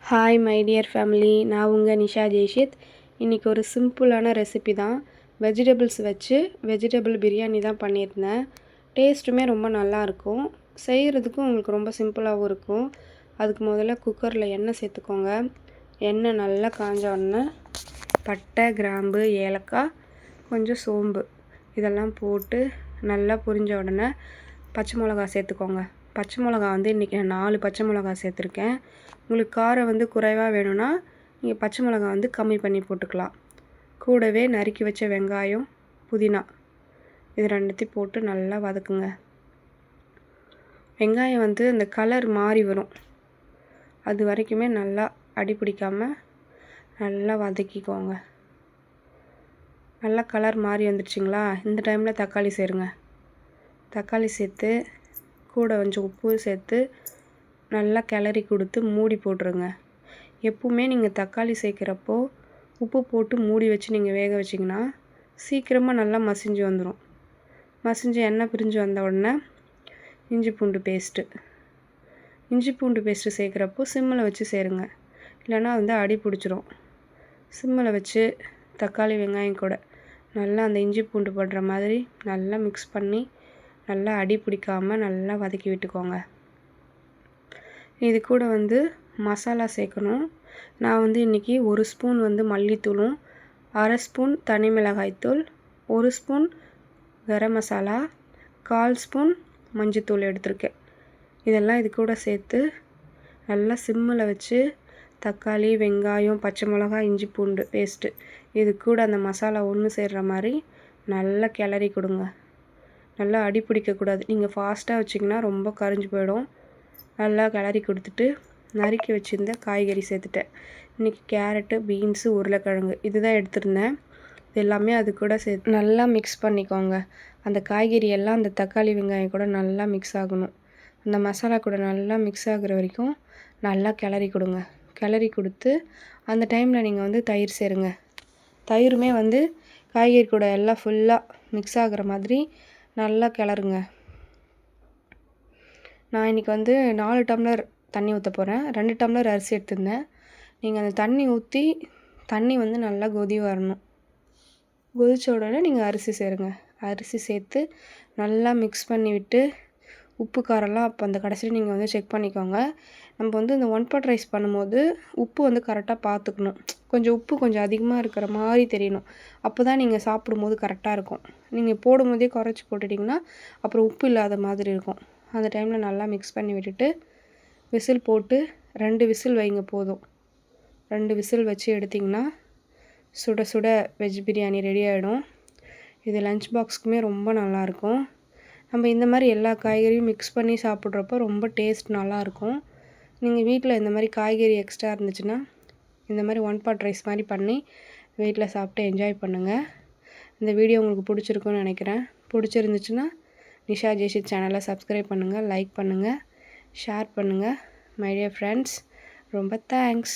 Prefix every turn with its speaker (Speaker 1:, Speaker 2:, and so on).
Speaker 1: Hi my dear family, நான் உங்கள் நிஷா ஜெய்ஷித். இன்றைக்கி ஒரு சிம்பிளான ரெசிபி தான். வெஜிடபிள்ஸ் வச்சு வெஜிடபிள் பிரியாணி தான் பண்ணியிருந்தேன். டேஸ்ட்டுமே ரொம்ப நல்லாயிருக்கும். செய்கிறதுக்கும் உங்களுக்கு ரொம்ப சிம்பிளாகவும் இருக்கும். அதுக்கு முதல்ல குக்கரில் எண்ணெய் சேர்த்துக்கோங்க. எண்ணெய் நல்லா காஞ்ச உடனே பட்டை, கிராம்பு, ஏலக்காய், கொஞ்சம் சோம்பு இதெல்லாம் போட்டு நல்லா பொரிஞ்ச உடனே பச்சை மிளகா சேர்த்துக்கோங்க. பச்சை மிளகா வந்து இன்றைக்கி நான் 4 பச்சை மிளகா சேர்த்துருக்கேன். உங்களுக்கு காரம் வந்து குறைவாக வேணும்னா நீங்கள் பச்சை மிளகா வந்து கம்மி பண்ணி போட்டுக்கலாம். கூடவே நறுக்கி வச்ச வெங்காயம், புதினா இது ரெண்டுத்தையும் போட்டு நல்லா வதக்குங்க. வெங்காயம் வந்து அந்த கலர் மாறி வரும், அது வரைக்குமே நல்லா அடி பிடிக்காமல் நல்லா வதக்கிக்கோங்க. நல்லா கலர் மாறி வந்துடுச்சிங்களா? இந்த டைமில் தக்காளி சேருங்க. தக்காளி சேர்த்து கூட கொஞ்சம் உப்பு சேர்த்து நல்லா கிளறி கொடுத்து மூடி போட்டுருங்க. எப்பவுமே நீங்கள் தக்காளி சேர்க்குறப்போ உப்பு போட்டு மூடி வச்சு நீங்கள் வேக வச்சிங்கன்னா சீக்கிரமாக நல்லா மசிஞ்சு வந்துடும். மசிஞ்சு எண்ணெய் பிரிஞ்சு வந்த உடனே இஞ்சி பூண்டு பேஸ்ட்டு சேர்க்குறப்போ சிம்மில் வச்சு சேருங்க, இல்லைன்னா வந்து அடி பிடிச்சிரும். சிம்மில் வச்சு தக்காளி வெங்காயம் கூட நல்லா அந்த இஞ்சி பூண்டு படுற மாதிரி நல்லா மிக்ஸ் பண்ணி நல்லா அடி பிடிக்காமல் நல்லா வதக்கி விட்டுக்கோங்க. இது கூட வந்து மசாலா சேர்க்கணும். நான் வந்து இன்றைக்கி 1 ஸ்பூன் வந்து மல்லித்தூளும், 1/2 ஸ்பூன் தனி மிளகாய்த்தூள், 1 ஸ்பூன் கரம் மசாலா, 1/4 ஸ்பூன் மஞ்சத்தூள் எடுத்திருக்கேன். இதெல்லாம் இது கூட சேர்த்து நல்லா சிம்மில் வச்சு தக்காளி, வெங்காயம், பச்சை மிளகாய், இஞ்சி பூண்டு பேஸ்ட்டு இது கூட அந்த மசாலா ஒன்று சேர்கிற மாதிரி நல்லா கிளறி கொடுங்க. நல்லா அடி பிடிக்கக்கூடாது. நீங்கள் ஃபாஸ்ட்டாக வச்சிங்கன்னா ரொம்ப கரிஞ்சு போயிடும். நல்லா கிளறி கொடுத்துட்டு நறுக்கி வச்சுருந்த காய்கறி சேர்த்துட்டேன். இன்றைக்கி கேரட்டு, பீன்ஸு, உருளைக்கிழங்கு இதுதான் எடுத்திருந்தேன். இது எல்லாமே அது கூட சேர்த்து நல்லா மிக்ஸ் பண்ணிக்கோங்க. அந்த காய்கறி எல்லாம் அந்த தக்காளி வெங்காயம் கூட நல்லா மிக்ஸ் ஆகணும். அந்த மசாலா கூட நல்லா மிக்ஸ் ஆகுற வரைக்கும் நல்லா கிளறி கொடுங்க. கிளறி கொடுத்து அந்த டைமில் நீங்கள் வந்து தயிர் சேருங்க. தயிருமே வந்து காய்கறி கூட எல்லாம் ஃபுல்லாக மிக்ஸ் ஆகிற மாதிரி நல்லா கிளறுங்க. நான் இன்றைக்கி வந்து 4 டம்ளர் தண்ணி ஊற்ற போகிறேன். 2 டம்ளர் அரிசி எடுத்திருந்தேன். நீங்கள் அந்த தண்ணி ஊற்றி தண்ணி வந்து நல்லா கொதி வரணும். கொதித்த உடனே நீங்கள் அரிசி சேருங்க. அரிசி சேர்த்து நல்லா மிக்ஸ் பண்ணி விட்டு உப்பு காரம்லாம் அப்போ அந்த கடைசியில் நீங்கள் வந்து செக் பண்ணிக்கோங்க. நம்ம வந்து இந்த ஒன் பாட் ரைஸ் பண்ணும்போது உப்பு வந்து கரெக்டாக பார்த்துக்கணும். உப்பு கொஞ்சம் அதிகமாக இருக்கிற மாதிரி தெரியணும். அப்போ தான் நீங்கள் சாப்பிடும்போது கரெக்டாக இருக்கும். நீங்கள் போடும்போதே குறைச்சி போட்டுட்டிங்கன்னா அப்புறம் உப்பு இல்லாத மாதிரி இருக்கும். அந்த டைமில் நல்லா மிக்ஸ் பண்ணி விட்டுட்டு விசில் போட்டு 2 விசில் வைங்க போதும். 2 விசில் வச்சு எடுத்திங்கன்னா சுட சுட வெஜ் பிரியாணி ரெடி ஆகிடும். இது லஞ்ச் பாக்ஸுக்குமே ரொம்ப நல்லாயிருக்கும். நம்ம இந்த மாதிரி எல்லா காய்கறியும் மிக்ஸ் பண்ணி சாப்பிட்றப்போ ரொம்ப டேஸ்ட் நல்லாயிருக்கும். நீங்கள் வீட்டில் இந்த மாதிரி காய்கறி எக்ஸ்ட்ரா இருந்துச்சுன்னா இந்த மாதிரி ஒன் பாட் ரைஸ் மாதிரி பண்ணி வீட்டில் சாப்பிட்டு என்ஜாய் பண்ணுங்கள். இந்த வீடியோ உங்களுக்கு பிடிச்சிருக்குன்னு நினைக்கிறேன். பிடிச்சிருந்துச்சுன்னா நிஷா ஜெய்ஷித் சேனலை சப்ஸ்கிரைப் பண்ணுங்கள், லைக் பண்ணுங்கள், ஷேர் பண்ணுங்கள். மை டியர் ஃப்ரெண்ட்ஸ், ரொம்ப தேங்க்ஸ்.